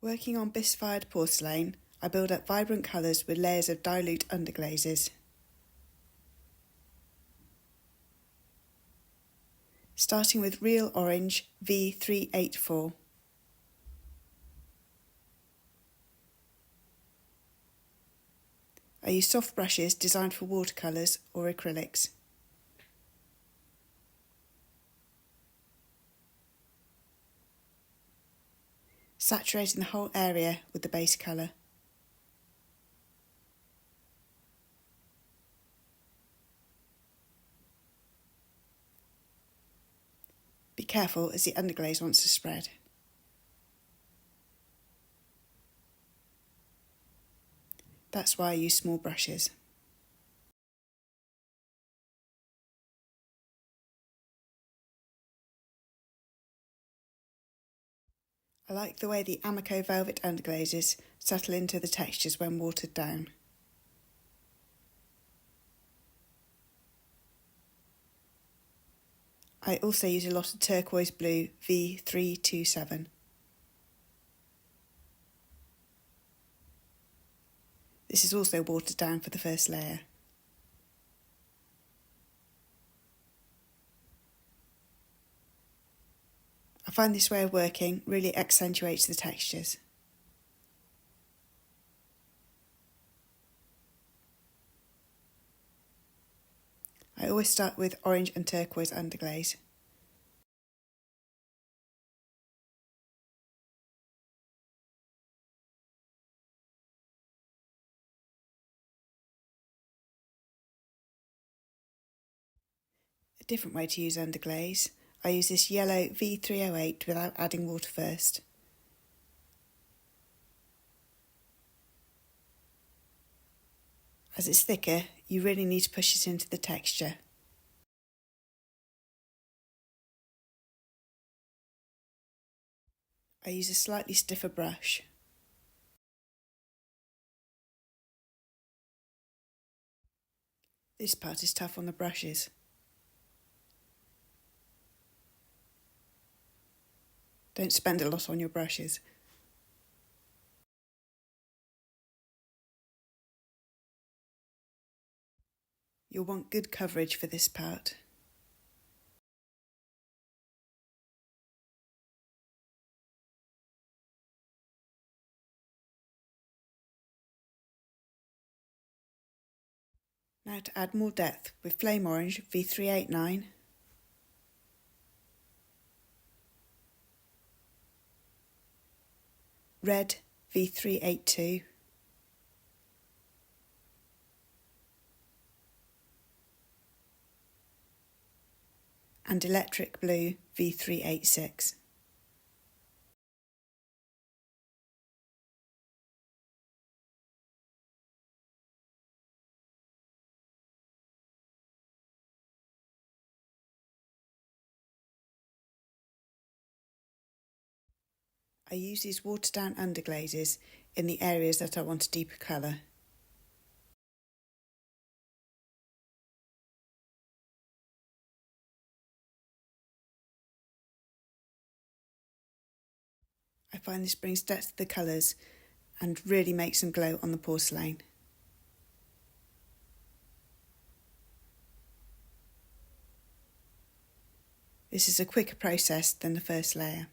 Working on bisque-fired porcelain, I build up vibrant colours with layers of dilute underglazes. Starting with real orange V384. I use soft brushes designed for watercolours or acrylics. Saturating the whole area with the base colour. Be careful as the underglaze wants to spread. That's why I use small brushes. I like the way the Amaco velvet underglazes settle into the textures when watered down. I also use a lot of turquoise blue V327. This is also watered down for the first layer. I find this way of working really accentuates the textures. I always start with orange and turquoise underglaze. A different way to use underglaze, I use this yellow V308 without adding water first. As it's thicker, you really need to push it into the texture. I use a slightly stiffer brush. This part is tough on the brushes. Don't spend a lot on your brushes. You'll want good coverage for this part. Now to add more depth with flame orange V389, red V382, and electric blue V386. I use these watered down underglazes in the areas that I want a deeper colour. I find this brings depth to the colours and really makes them glow on the porcelain. This is a quicker process than the first layer.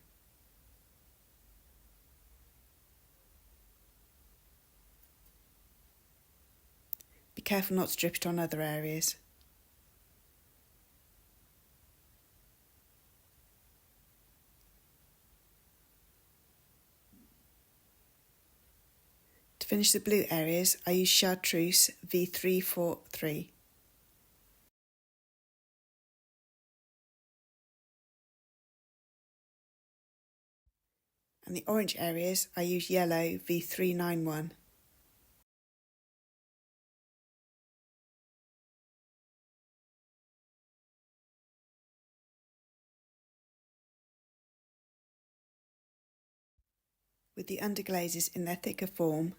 Be careful not to drip it on other areas. To finish the blue areas, I use chartreuse V343. And the orange areas, I use yellow V391. With the underglazes in their thicker form,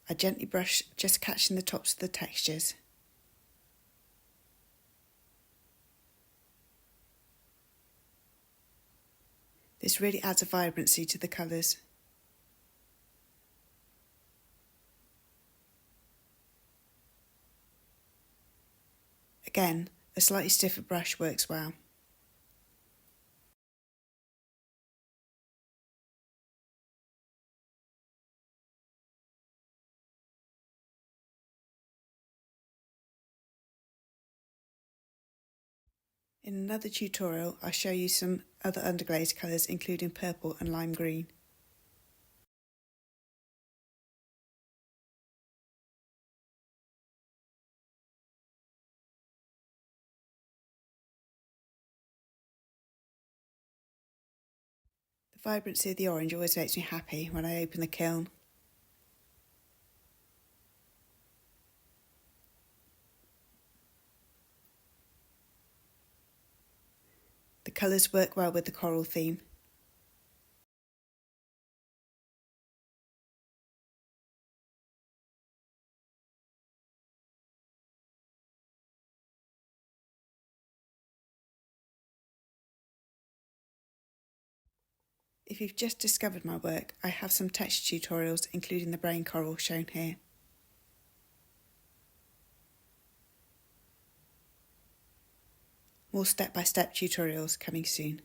I gently brush, just catching the tops of the textures. This really adds a vibrancy to the colours. Again, a slightly stiffer brush works well. In another tutorial, I'll show you some other underglaze colours including purple and lime green. The vibrancy of the orange always makes me happy when I open the kiln. The colours work well with the coral theme. If you've just discovered my work, I have some texture tutorials including the brain coral shown here. More step-by-step tutorials coming soon.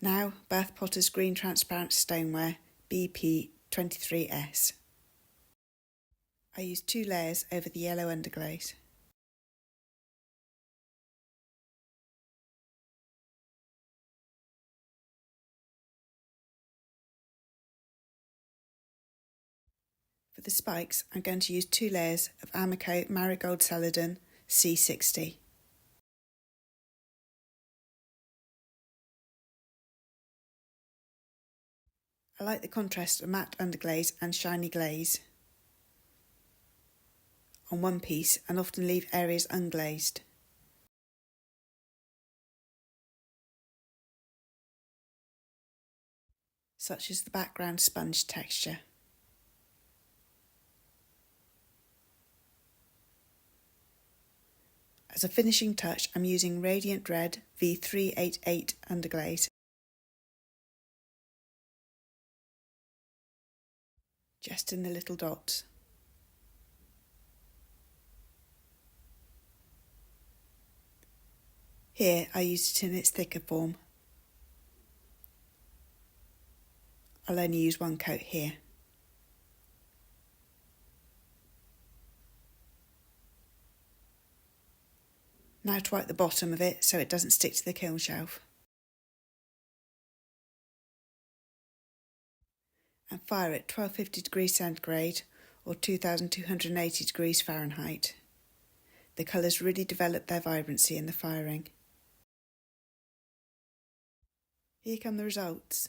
Now, Bath Potter's Green Transparent Stoneware BP23S. I used 2 layers over the yellow underglaze. For the spikes, I'm going to use 2 layers of Amaco Marigold Celadon C60. I like the contrast of matte underglaze and shiny glaze on one piece and often leave areas unglazed. Such as the background sponge texture. As a finishing touch, I'm using Radiant Red V388 underglaze. Just in the little dots. Here I used it in its thicker form. I'll only use 1 coat here. Now to wipe the bottom of it so it doesn't stick to the kiln shelf. And fire at 1250 degrees centigrade or 2280 degrees Fahrenheit. The colours really develop their vibrancy in the firing. Here come the results.